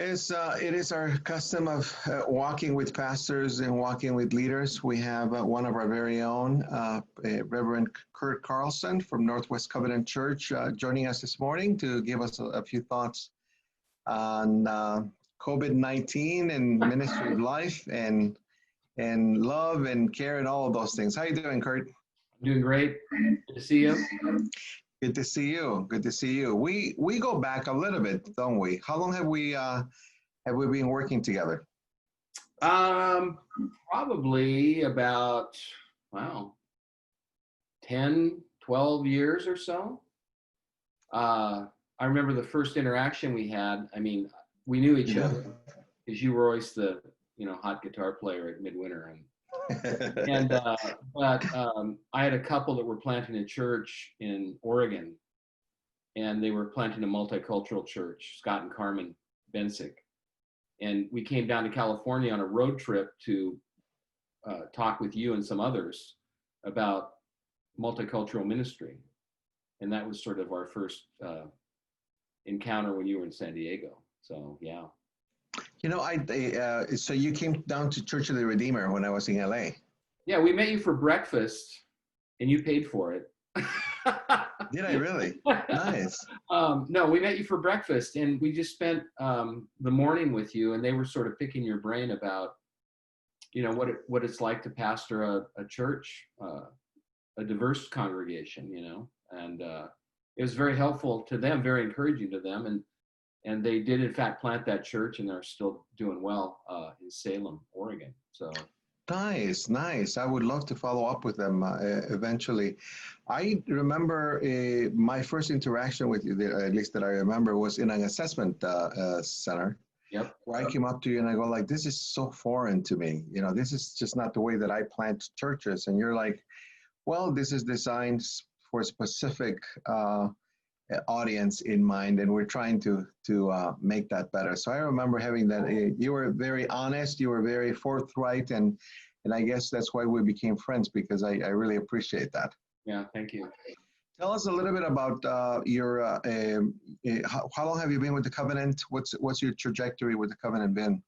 It is our custom of walking with pastors and walking with leaders. We have one of our very own, Reverend Kurt Carlson from Northwest Covenant Church, joining us this morning to give us a few thoughts on COVID-19 and ministry of life and love and care and all of those things. How you doing, Kurt? I'm doing great. Good to see you. Good to see you. Good to see you. We go back a little bit, don't we? How long have we been working together? Probably about 10, 12 years or so. I remember the first interaction we had. I mean, we knew each other because you were always the hot guitar player at Midwinter, but I had a couple that were planting a church in Oregon, and they were planting a multicultural church, Scott and Carmen Bensick. And we came down to California on a road trip to talk with you and some others about multicultural ministry. And that was sort of our first encounter when you were in San Diego. So, yeah. So you came down to Church of the Redeemer when I was in LA. Yeah, we met you for breakfast, and you paid for it. Did I really? Nice. No, we met you for breakfast, and we just spent the morning with you, and they were sort of picking your brain about, what it's like to pastor a church, a diverse congregation, and it was very helpful to them, very encouraging to them, and they did in fact plant that church, and they're still doing well in Salem, Oregon. So. Nice. I would love to follow up with them eventually. I remember my first interaction with you, at least that I remember, was in an assessment center. Yep. Where I came up to you and I go like, this is so foreign to me. This is just not the way that I plant churches. And you're like, well, this is designed for a specific audience in mind, and we're trying to make that better. So I remember having that. You were very honest, you were very forthright, and I guess that's why we became friends, because I really appreciate that. Yeah, thank you. Tell us a little bit about your how long have you been with the Covenant? What's your trajectory with the Covenant been?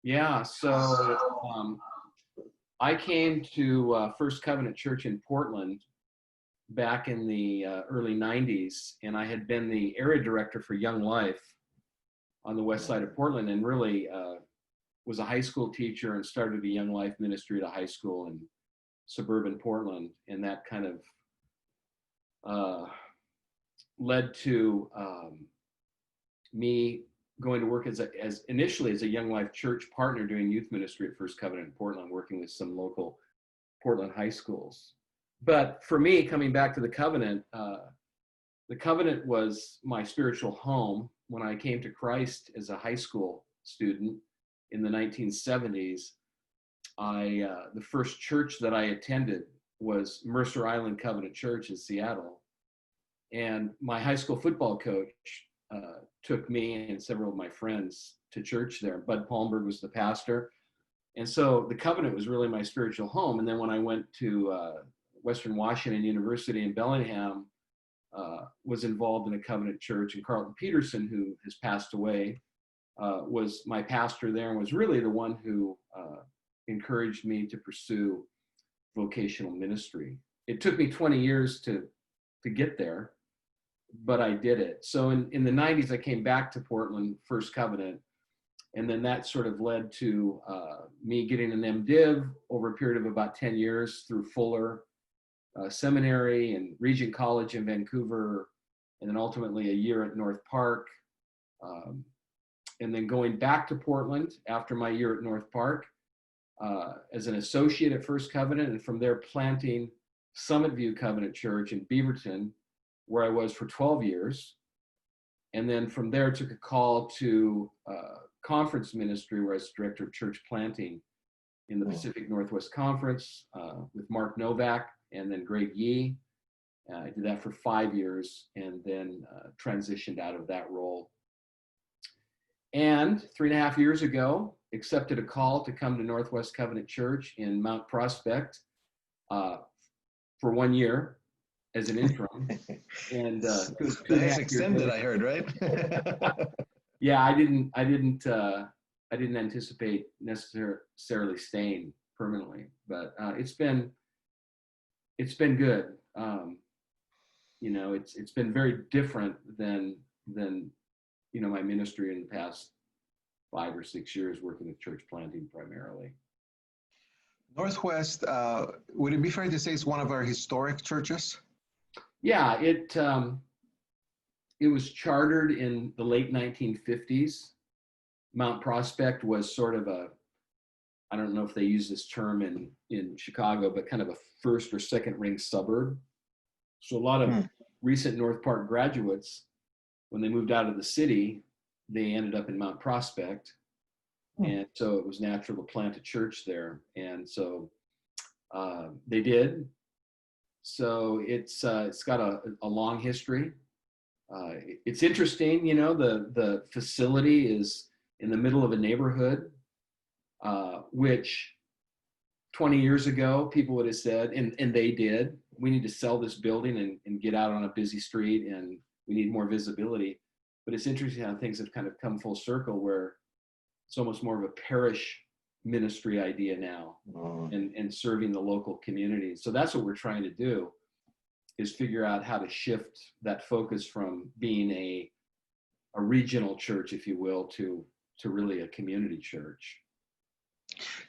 Yeah, so I came to First Covenant Church in Portland back in the early 90s, and I had been the area director for Young Life on the west side of Portland, and really was a high school teacher and started a Young Life ministry at a high school in suburban Portland, and that kind of led to me going to work as initially as a Young Life church partner doing youth ministry at First Covenant in Portland, working with some local Portland high schools. But for me, coming back to the Covenant was my spiritual home. When I came to Christ as a high school student in the 1970s, the first church that I attended was Mercer Island Covenant Church in Seattle. And my high school football coach took me and several of my friends to church there. Bud Palmberg was the pastor. And so the Covenant was really my spiritual home. And then when I went to Western Washington University in Bellingham, was involved in a Covenant church, and Carlton Peterson, who has passed away, was my pastor there and was really the one who encouraged me to pursue vocational ministry. It took me 20 years to get there, but I did it. So in the 90s, I came back to Portland, First Covenant, and then that sort of led to me getting an MDiv over a period of about 10 years through Fuller Seminary and Regent College in Vancouver, and then ultimately a year at North Park, and then going back to Portland after my year at North Park as an associate at First Covenant, and from there planting Summit View Covenant Church in Beaverton, where I was for 12 years. And then from there took a call to conference ministry, where I was director of church planting in the Pacific Northwest Conference with Mark Novak and then Greg Yee. I did that for 5 years and then transitioned out of that role. And 3.5 years ago, accepted a call to come to Northwest Covenant Church in Mount Prospect for 1 year as an interim. And that's extended, I heard, right? Yeah, I didn't anticipate necessarily staying permanently, but it's been good. It's been very different than my ministry in the past 5 or 6 years working with church planting primarily. Northwest, would it be fair to say it's one of our historic churches? Yeah, it was chartered in the late 1950s. Mount Prospect was sort of I don't know if they use this term in Chicago, but kind of a first or second ring suburb. So a lot of recent North Park graduates, when they moved out of the city, they ended up in Mount Prospect. And so it was natural to plant a church there. And so they did. So it's got a long history. It's interesting, the facility is in the middle of a neighborhood, which 20 years ago, people would have said, and they did, we need to sell this building and get out on a busy street, and we need more visibility. But it's interesting how things have kind of come full circle, where it's almost more of a parish ministry idea now, and serving the local community. So that's what we're trying to do, is figure out how to shift that focus from being a regional church, if you will, to really a community church.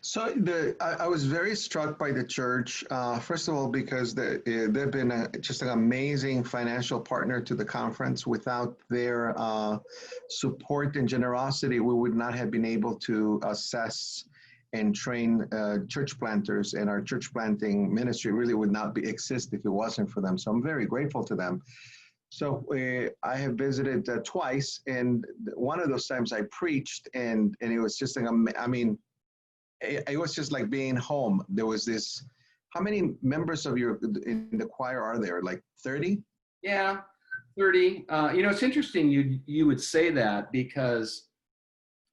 So I was very struck by the church, first of all, because they've been just an amazing financial partner to the conference. Without their support and generosity, we would not have been able to assess and train church planters, and our church planting ministry really would not exist if it wasn't for them. So I'm very grateful to them. So I have visited twice, and one of those times I preached, and it was just it was just like being home. There was this, how many members of in the choir are there? Like 30? Yeah, 30. It's interesting you would say that, because,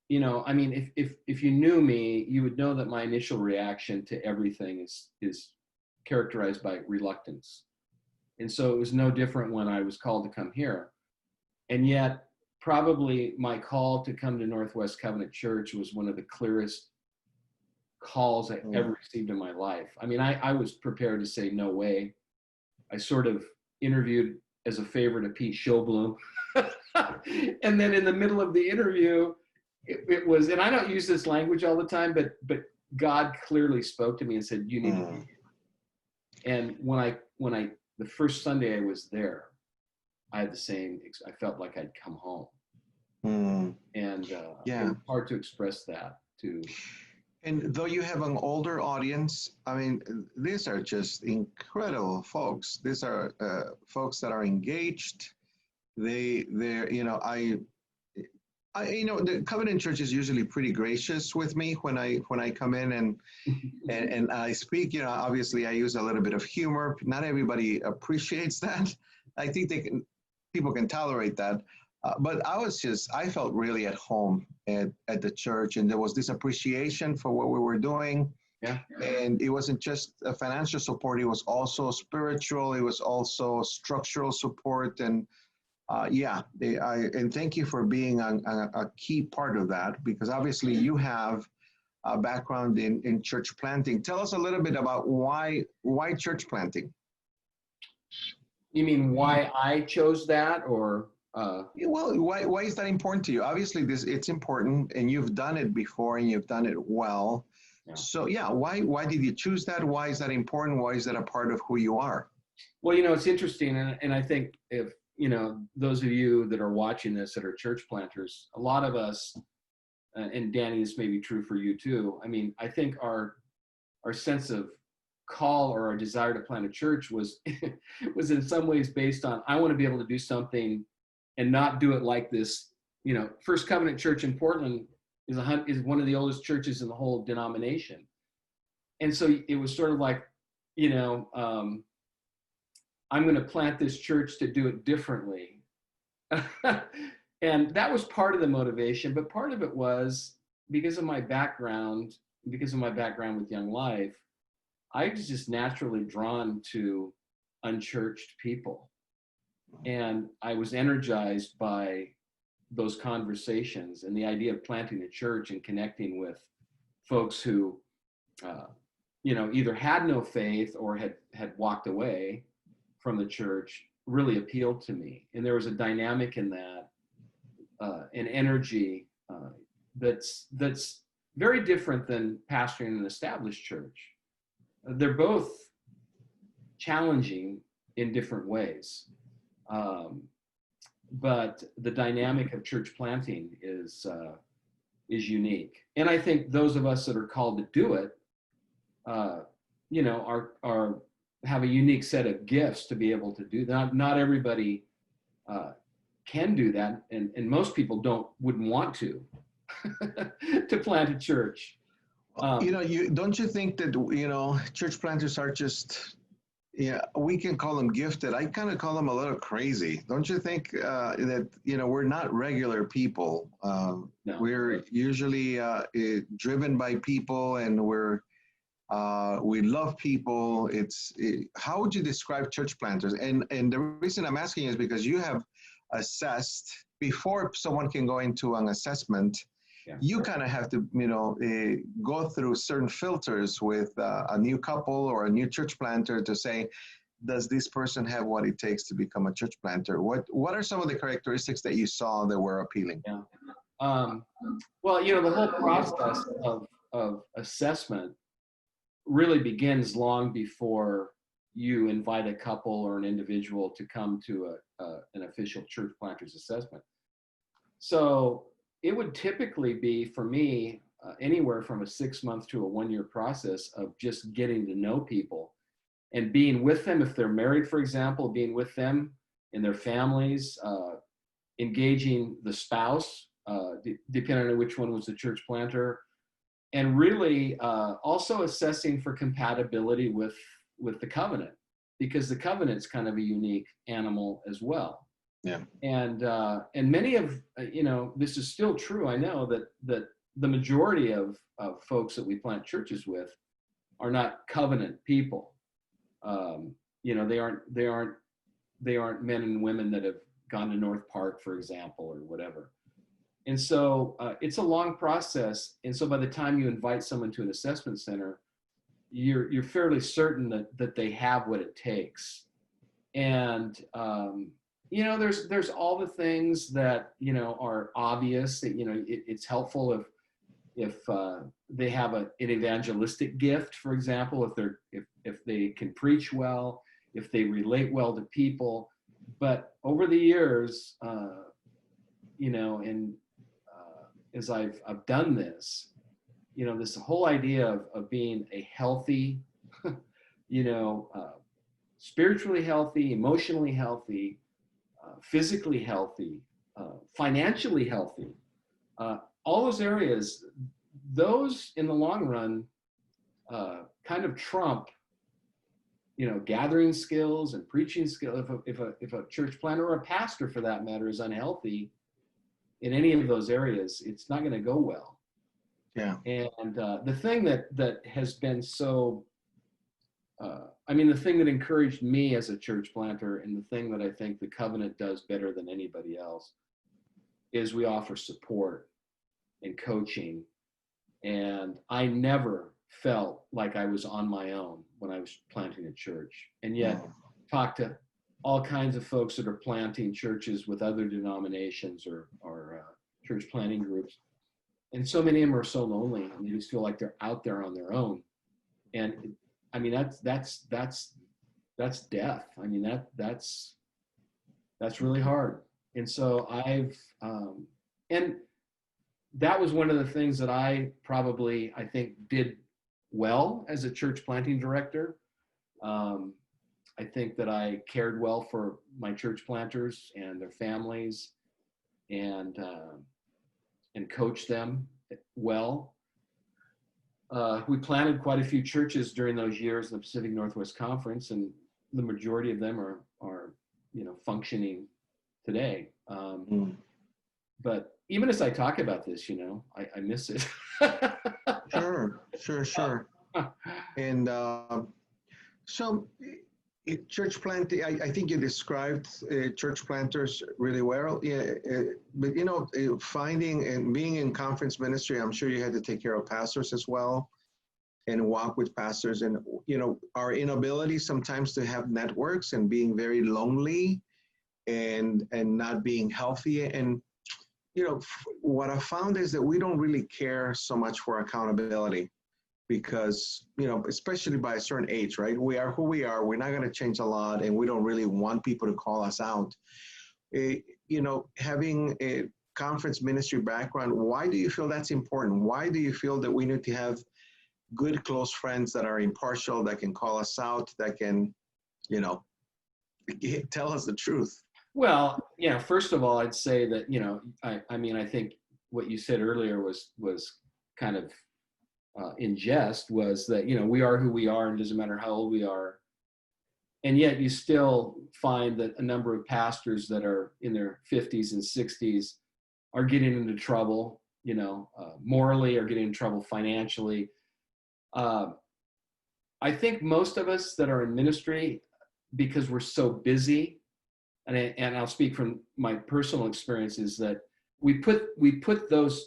if you knew me, you would know that my initial reaction to everything is characterized by reluctance. And so it was no different when I was called to come here. And yet, probably my call to come to Northwest Covenant Church was one of the clearest calls I ever received in my life. I was prepared to say no way. I sort of interviewed as a favor to Pete Schobloom. And then in the middle of the interview, it was, and I don't use this language all the time, but God clearly spoke to me and said, you need to be here. And when I the first Sunday I was there, I had I felt like I'd come home. And it was hard to express that to. And though you have an older audience, these are just incredible folks. These are folks that are engaged. The Covenant Church is usually pretty gracious with me when I come in and I speak. Obviously I use a little bit of humor. Not everybody appreciates that. I think people can tolerate that. But I felt really at home at the church, and there was this appreciation for what we were doing. Yeah. And it wasn't just a financial support, it was also spiritual, it was also structural support. And and thank you for being a key part of that, because obviously you have a background in church planting. Tell us a little bit about why church planting? You mean why I chose that, or? Well, why is that important to you? Obviously, it's important, and you've done it before, and you've done it well. Yeah. So, why did you choose that? Why is that important? Why is that a part of who you are? Well, it's interesting, and I think if those of you that are watching this that are church planters, a lot of us, and Danny, this may be true for you too. I think our sense of call or our desire to plant a church was in some ways based on, I want to be able to do something and not do it like this. First Covenant Church in Portland is one of the oldest churches in the whole denomination. And so it was sort of like, I'm going to plant this church to do it differently. And that was part of the motivation, but part of it was because of my background with Young Life, I was just naturally drawn to unchurched people. And I was energized by those conversations and the idea of planting a church and connecting with folks who, either had no faith or had walked away from the church really appealed to me. And there was a dynamic in that, an energy that's very different than pastoring an established church. They're both challenging in different ways. But the dynamic of church planting is unique. And I think those of us that are called to do it, have a unique set of gifts to be able to do that. Not everybody can do that, and most people wouldn't want to plant a church. Don't you think that church planters are just, we can call them gifted. I kind of call them a little crazy. Don't you think that we're not regular people? No. We're usually driven by people, and we love people. How would you describe church planters? And the reason I'm asking is because you have assessed before someone can go into an assessment. Yeah. You kind of have to, go through certain filters with a new couple or a new church planter to say, does this person have what it takes to become a church planter? What are some of the characteristics that you saw that were appealing? Yeah. Well, the whole process of assessment really begins long before you invite a couple or an individual to come to an official church planters assessment. So it would typically be, for me, anywhere from a 6-month to a 1-year process of just getting to know people and being with them. If they're married, for example, being with them and their families, engaging the spouse, depending on which one was the church planter, and really also assessing for compatibility with the covenant, because the covenant's kind of a unique animal as well. Yeah. And many of, this is still true. I know that the majority of folks that we plant churches with are not covenant people. They aren't men and women that have gone to North Park, for example, or whatever. And so it's a long process. And so by the time you invite someone to an assessment center, you're fairly certain that they have what it takes. And there's all the things that are obvious. That it's helpful if they have an evangelistic gift, for example, if they can preach well, if they relate well to people. But over the years, as I've done this, this whole idea of being a healthy, spiritually healthy, emotionally healthy, physically healthy, financially healthy, all those areas, those in the long run kind of trump, gathering skills and preaching skills. If a church planter or a pastor, for that matter, is unhealthy in any of those areas, it's not going to go well. Yeah. And the thing that has been so, the thing that encouraged me as a church planter, and the thing that I think the covenant does better than anybody else, is we offer support and coaching. And I never felt like I was on my own when I was planting a church. And yet, talk to all kinds of folks that are planting churches with other denominations or church planting groups. And so many of them are so lonely, and they just feel like they're out there on their own. And that's death. That's really hard. And so and that was one of the things that I think did well as a church planting director. I think that I cared well for my church planters and their families, and coached them well. We planted quite a few churches during those years in the Pacific Northwest Conference, and the majority of them are functioning today. But even as I talk about this, I miss it. Sure. And so, Church planting, I think you described church planters really well. Yeah, but finding and being in conference ministry, I'm sure you had to take care of pastors as well and walk with pastors. And our inability sometimes to have networks and being very lonely and not being healthy. And what I found is that we don't really care so much for accountability. Because, especially by a certain age, right? We are who we are. We're not going to change a lot, and we don't really want people to call us out. Having a conference ministry background, why do you feel that's important? Why do you feel that we need to have good, close friends that are impartial, that can call us out, that can, tell us the truth? Well, first of all, I'd say that, I think what you said earlier was kind of in jest, was that, we are who we are and it doesn't matter how old we are. And yet you still find that a number of pastors that are in their 50s and 60s are getting into trouble, morally, or getting in trouble financially. I think most of us that are in ministry, because we're so busy, and I'll speak from my personal experiences, that we put those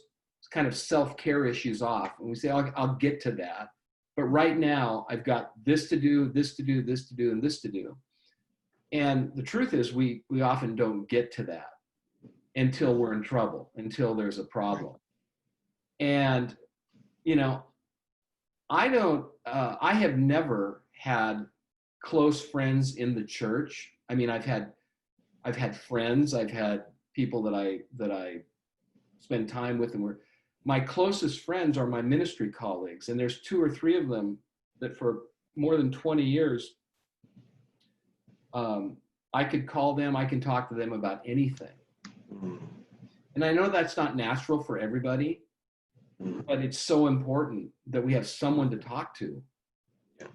kind of self-care issues off, and we say, I'll get to that. But right now, I've got this to do, this to do, this to do, and this to do. And the truth is, we often don't get to that until we're in trouble, until there's a problem. And, I have never had close friends in the church. I mean, I've had friends, I've had people that I spend time with, and my closest friends are my ministry colleagues, and there's 2 or 3 of them that for more than 20 years, I could call them, I can talk to them about anything. And I know that's not natural for everybody, but it's so important that we have someone to talk to.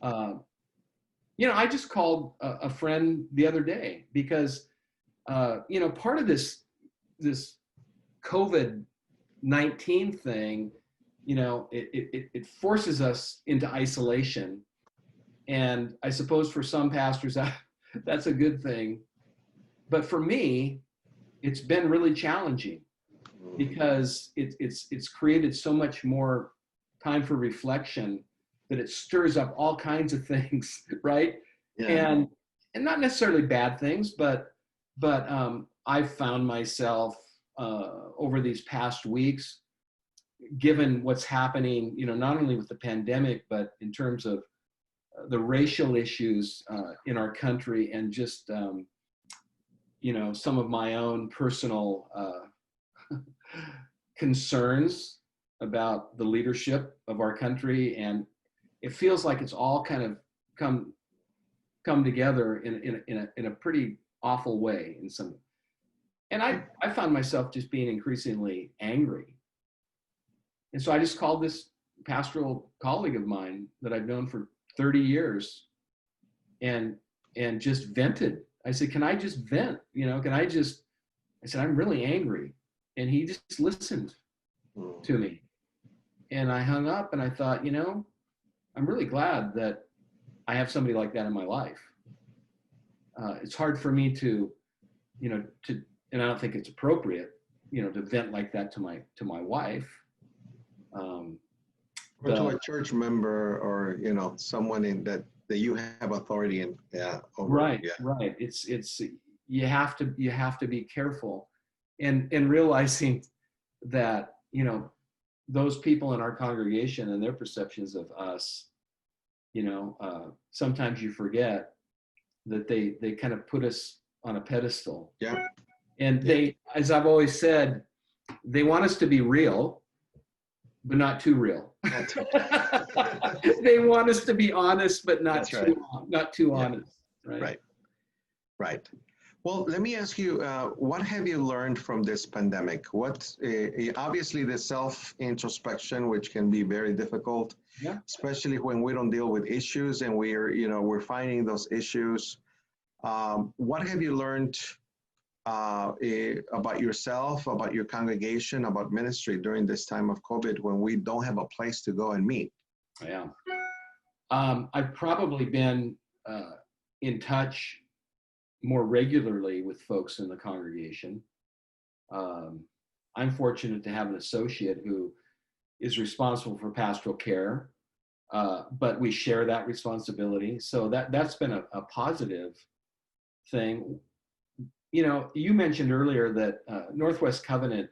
I just called a friend the other day because, part of this COVID-19 thing, it forces us into isolation. And I suppose for some pastors, that's a good thing. But for me, it's been really challenging because it's created so much more time for reflection that it stirs up all kinds of things, right? Yeah. And not necessarily bad things, but I've found myself over these past weeks, given what's happening, not only with the pandemic, but in terms of the racial issues in our country, and just, some of my own personal concerns about the leadership of our country. And it feels like it's all kind of come together in a pretty awful way in some. And I found myself just being increasingly angry. And so I just called this pastoral colleague of mine that I've known for 30 years and just vented. I said, can I just vent? I said, I'm really angry. And he just listened to me. And I hung up and I thought, I'm really glad that I have somebody like that in my life. It's hard for me to, and I don't think it's appropriate, to vent like that to my wife. Or to a church member, or someone in that you have authority in. Yeah. Over, right. Yeah. Right. It's you have to be careful, and realizing that those people in our congregation and their perceptions of us, sometimes you forget that they kind of put us on a pedestal. Yeah. And they, as I've always said, they want us to be real, but not too real. They want us to be honest, but not too honest. Right. Well, let me ask you, what have you learned from this pandemic? What obviously the self-introspection, which can be very difficult, especially when we don't deal with issues and we're finding those issues. What have you learned about yourself, about your congregation, about ministry during this time of COVID, when we don't have a place to go and meet? Yeah. I've probably been in touch more regularly with folks in the congregation. I'm fortunate to have an associate who is responsible for pastoral care, but we share that responsibility. So that's been a positive thing. You know, you mentioned earlier that Northwest Covenant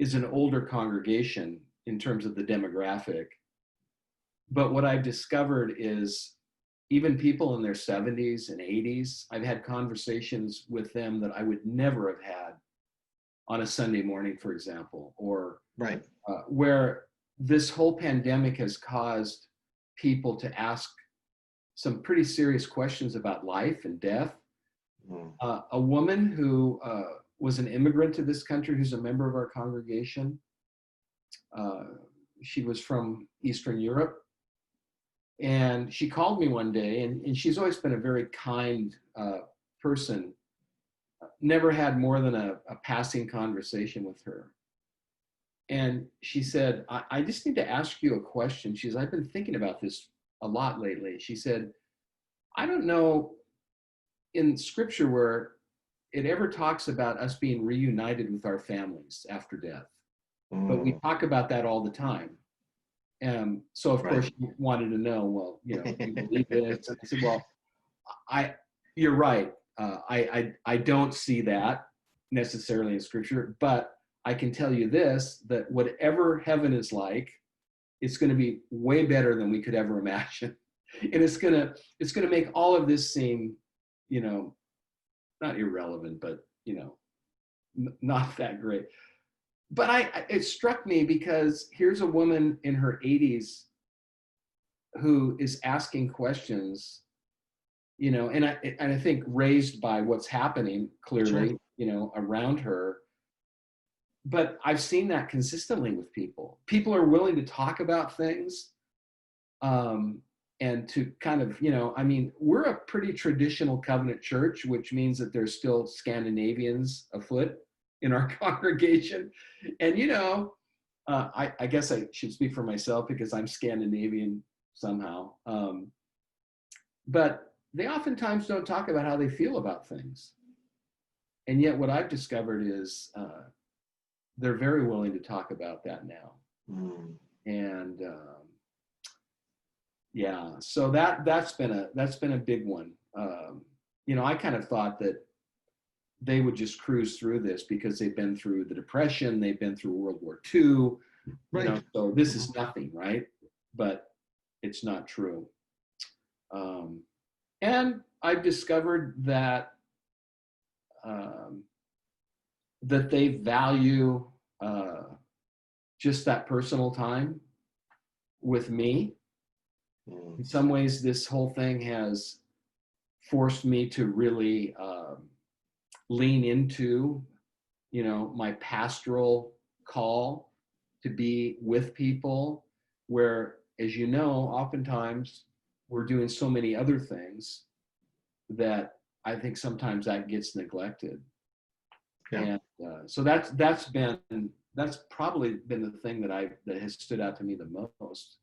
is an older congregation in terms of the demographic. But what I've discovered is even people in their 70s and 80s, I've had conversations with them that I would never have had on a Sunday morning, for example, or Right. Where this whole pandemic has caused people to ask some pretty serious questions about life and death. A woman who was an immigrant to this country, who's a member of our congregation, she was from Eastern Europe. And she called me one day, and she's always been a very kind person. Never had more than a passing conversation with her. And she said, I just need to ask you a question. She says, I've been thinking about this a lot lately. She said, I don't know in scripture where it ever talks about us being reunited with our families after death. But we talk about that all the time. So of course you wanted to know, well, you know, you believe this? And I said, well, you're right. I don't see that necessarily in scripture, but I can tell you this, that whatever heaven is like, it's going to be way better than we could ever imagine. And it's going to make all of this seem, you know, not irrelevant, but, you know, not that great. But it struck me because here's a woman in her 80s who is asking questions, you know, and I think raised by what's happening clearly, sure, you know, around her. But I've seen that consistently with people. People are willing to talk about things, and to kind of, you know, I mean, we're a pretty traditional covenant church, which means that there's still Scandinavians afoot in our congregation. And, you know, I guess I should speak for myself because I'm Scandinavian somehow. But they oftentimes don't talk about how they feel about things. And yet what I've discovered is they're very willing to talk about that now. And yeah, so that's been a big one. You know, I kind of thought that they would just cruise through this because they've been through the Depression, they've been through World War II, right? You know, so this is nothing, right? But it's not true. And I've discovered that that they value just that personal time with me. In some ways, this whole thing has forced me to really lean into, you know, my pastoral call to be with people, where, as you know, oftentimes we're doing so many other things that I think sometimes that gets neglected. Yeah. And so that's probably been the thing that has stood out to me the most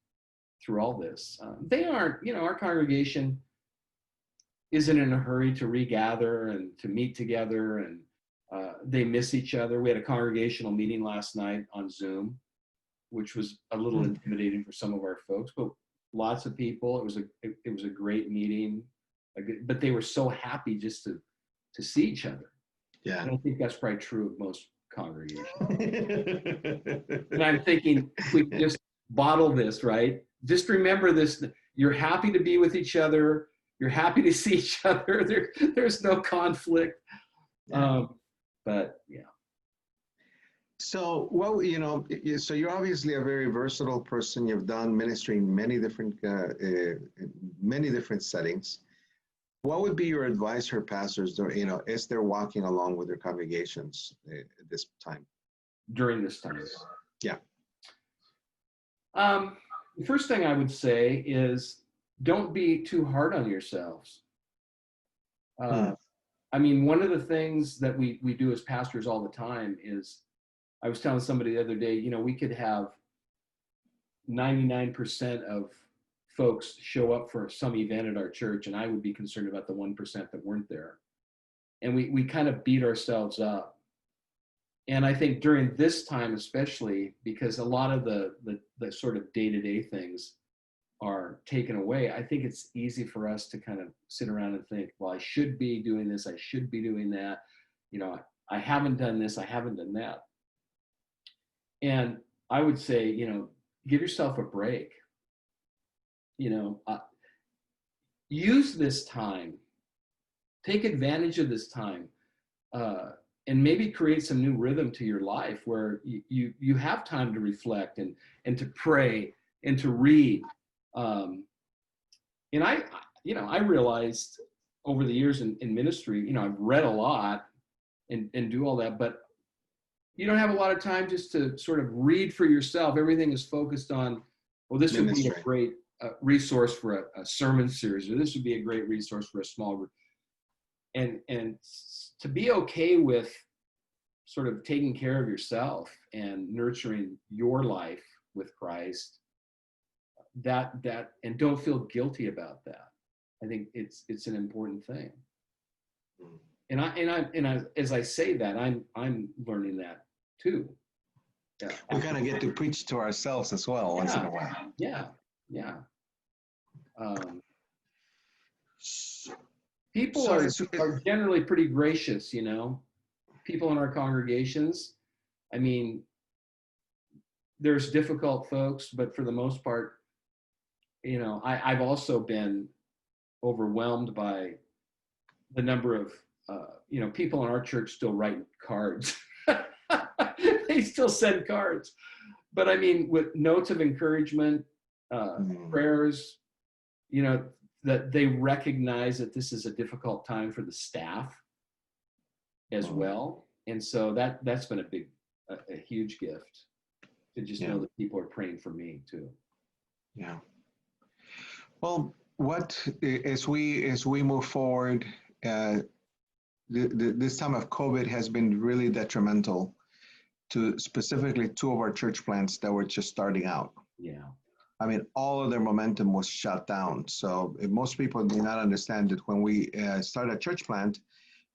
through all this. They aren't, you know, our congregation isn't in a hurry to regather and to meet together, and they miss each other. We had a congregational meeting last night on Zoom, which was a little intimidating for some of our folks, but lots of people. It was a great meeting, but they were so happy just to see each other. Yeah, and I think that's probably true of most congregations. And I'm thinking, if we just bottle this, right? Just remember this: you're happy to be with each other. You're happy to see each other. There's no conflict. Yeah. But yeah. So, well, you know, so you're obviously a very versatile person. You've done ministry in many different settings. What would be your advice for pastors, you know, as they're walking along with their congregations at this time? During this time? Yeah. The first thing I would say is don't be too hard on yourselves. I mean, one of the things that we do as pastors all the time is, I was telling somebody the other day, you know, we could have 99% of folks show up for some event at our church, and I would be concerned about the 1% that weren't there. And we kind of beat ourselves up. And I think during this time, especially because a lot of the sort of day-to-day things are taken away, I think it's easy for us to kind of sit around and think, well, I should be doing this, I should be doing that. You know, I haven't done this, I haven't done that. And I would say, you know, give yourself a break. You know, use this time, take advantage of this time, and maybe create some new rhythm to your life where you have time to reflect and to pray and to read. And I realized over the years in ministry, you know, I've read a lot and do all that, but you don't have a lot of time just to sort of read for yourself. Everything is focused on, well, this would be a great resource for a sermon series, or this would be a great resource for a small group. And to be okay with sort of taking care of yourself and nurturing your life with Christ, that and don't feel guilty about that. I think it's an important thing. And I as I say that, I'm learning that too. Yeah. We kind of get to preach to ourselves as well once in a while. Yeah. People are generally pretty gracious, you know. People in our congregations, I mean, there's difficult folks, but for the most part, you know, I've also been overwhelmed by the number of, you know, people in our church still write cards. They still send cards. But I mean, with notes of encouragement, prayers, you know, that they recognize that this is a difficult time for the staff as well. And so that's been a huge gift to just know that people are praying for me too. Yeah. Well, as we move forward, this time of COVID has been really detrimental to specifically two of our church plants that were just starting out. Yeah. I mean, all of their momentum was shut down. So most people do not understand that when we start a church plant,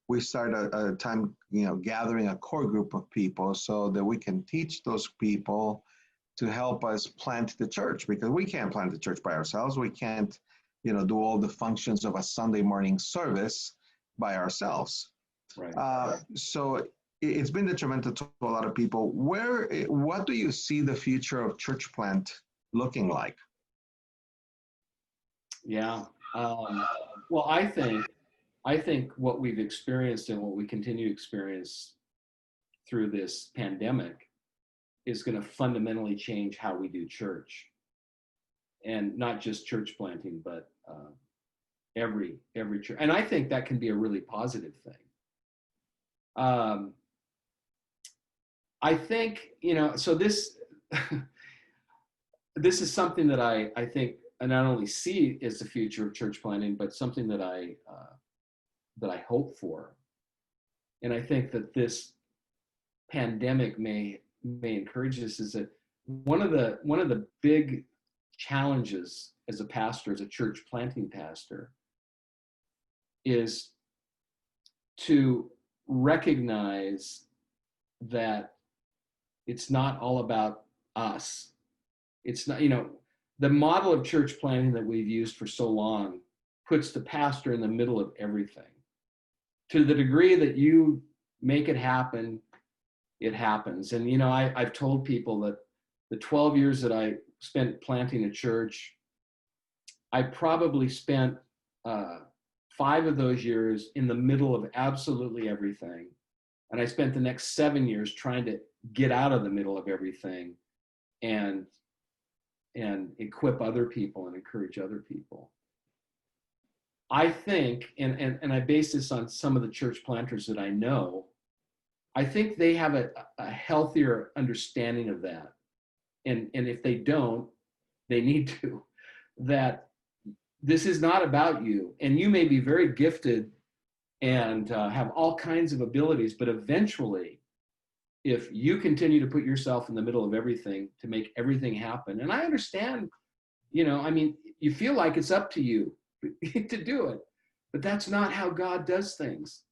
we start a time, you know, gathering a core group of people so that we can teach those people to help us plant the church, because we can't plant the church by ourselves. We can't, you know, do all the functions of a Sunday morning service by ourselves. Right. So it's been detrimental to a lot of people. What do you see the future of church plant looking like? Yeah. Well, I think what we've experienced and what we continue to experience through this pandemic is going to fundamentally change how we do church, and not just church planting, but every church. And I think that can be a really positive thing. I think, you know, so this this is something that I think I not only see as the future of church planting, but something that I hope for. And I think that this pandemic may encourage us, is that one of the big challenges as a pastor, as a church planting pastor, is to recognize that it's not all about us. It's not, you know, the model of church planting that we've used for so long puts the pastor in the middle of everything. To the degree that you make it happen, it happens. And, you know, I've told people that the 12 years that I spent planting a church, I probably spent 5 of those years in the middle of absolutely everything. And I spent the next 7 years trying to get out of the middle of everything and equip other people and encourage other people. I think, and I base this on some of the church planters that I know, I think they have a healthier understanding of that. And if they don't, they need to, that this is not about you. And you may be very gifted and have all kinds of abilities, but eventually, if you continue to put yourself in the middle of everything to make everything happen, and I understand, you know, I mean, you feel like it's up to you to do it, but that's not how God does things.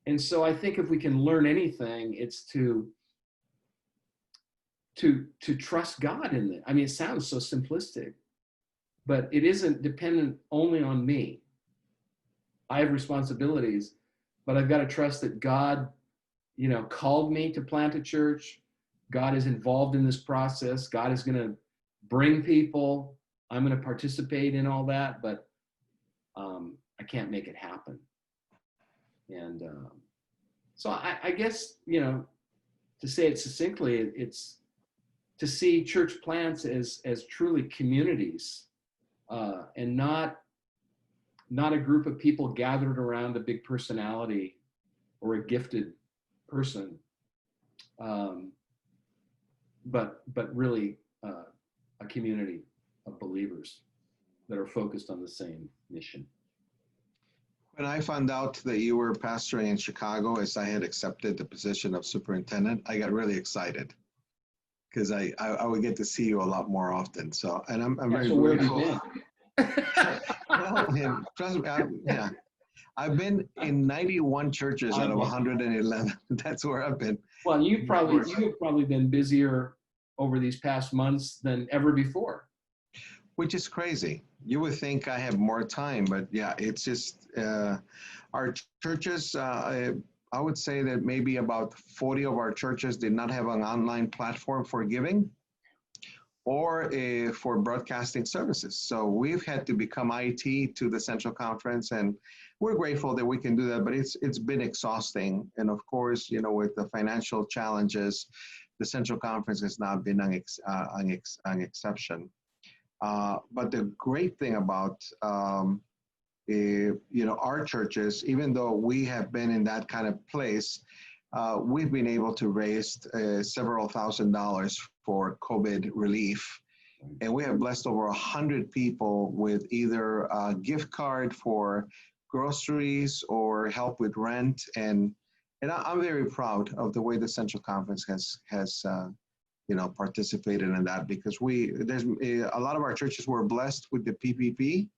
And so I think if we can learn anything, it's to trust God in it. I mean, it sounds so simplistic, but it isn't dependent only on me. I have responsibilities, but I've got to trust that God, called me to plant a church. God is involved in this process. God is going to bring people. I'm going to participate in all that, but I can't make it happen. And so I guess, to say it succinctly, it's to see church plants as truly communities, and not a group of people gathered around a big personality or a gifted person, but really a community of believers that are focused on the same mission. When I found out that you were pastoring in Chicago, as I had accepted the position of superintendent, I got really excited because I would get to see you a lot more often. So, and I'm very grateful. Well, trust me, yeah. I've been in 91 churches out of 111. That's where I've been. Well, you've probably been busier over these past months than ever before. Which is crazy. You would think I have more time, but yeah, it's just our churches. I would say that maybe about 40 of our churches did not have an online platform for giving or for broadcasting services. So we've had to become IT to the Central Conference, and we're grateful that we can do that, but it's been exhausting. And of course, with the financial challenges, the Central Conference has not been an exception. But the great thing about our churches, even though we have been in that kind of place, we've been able to raise several $1,000s for COVID relief. And we have blessed over 100 people with either a gift card for groceries or help with rent. And I'm very proud of the way the Central Conference has participated in that, because there's a lot of our churches were blessed with the PPP.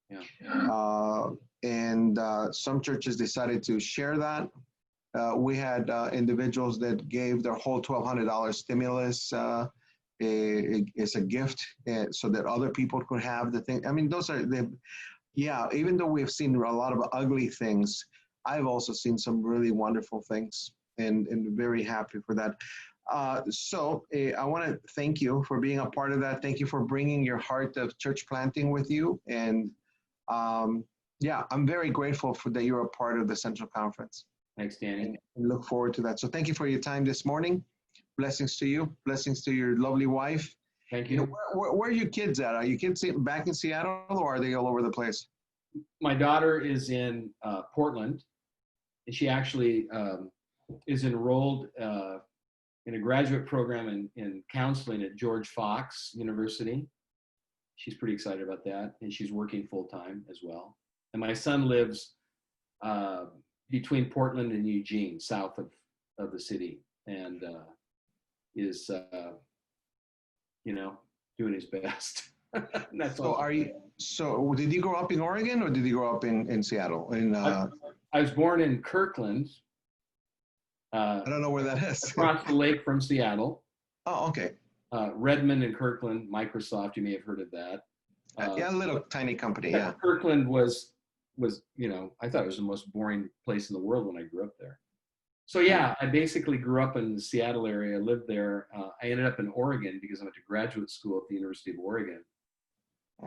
Yeah. And some churches decided to share that. We had individuals that gave their whole $1,200 stimulus as a gift so that other people could have the thing. I mean, even though we've seen a lot of ugly things, I've also seen some really wonderful things, and very happy for that. So I want to thank you for being a part of that. Thank you for bringing your heart of church planting with you. And I'm very grateful that you're a part of the Central Conference. Thanks, Danny. And look forward to that. So thank you for your time this morning. Blessings to you. Blessings to your lovely wife. Thank you. Where are your kids at? Are your kids back in Seattle, or are they all over the place? My daughter is in Portland, and she actually is enrolled in a graduate program in counseling at George Fox University. She's pretty excited about that, and she's working full-time as well. And my son lives between Portland and Eugene, south of the city, and is doing his best. That's so all. So did you grow up in Oregon, or did you grow up in Seattle? I was born in Kirkland. I don't know where that is. Across the lake from Seattle. Oh, okay. Redmond and Kirkland, Microsoft, you may have heard of that. A little tiny company, yeah. Kirkland was, I thought it was the most boring place in the world when I grew up there. So yeah, I basically grew up in the Seattle area, lived there. I ended up in Oregon because I went to graduate school at the University of Oregon.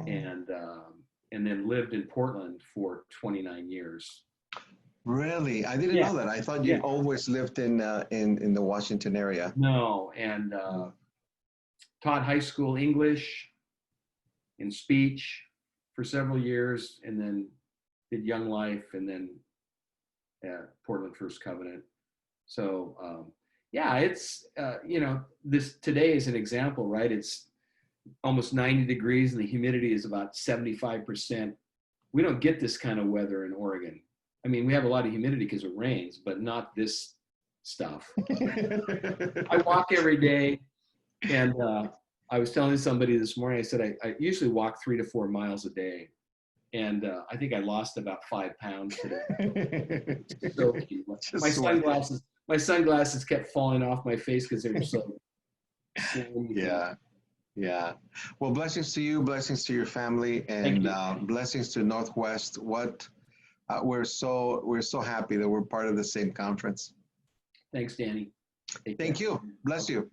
And then lived in Portland for 29 years. Really? I didn't know that. I thought you always lived in the Washington area. No, and taught high school English and speech for several years, and then did Young Life, and then Portland First Covenant. So it's this today is an example, right? It's almost 90 degrees and the humidity is about 75%. We don't get this kind of weather in Oregon. I mean, we have a lot of humidity because it rains, but not this stuff. I walk every day, and I was telling somebody this morning, I said, I usually walk 3 to 4 miles a day. And I think I lost about 5 pounds today. So cute. Just sweat. My sunglasses kept falling off my face because they were so slim. Yeah. Yeah. Well, blessings to you, blessings to your family, and blessings to Northwest. We're so happy that we're part of the same conference. Thanks, Danny. Thank you. Bless you.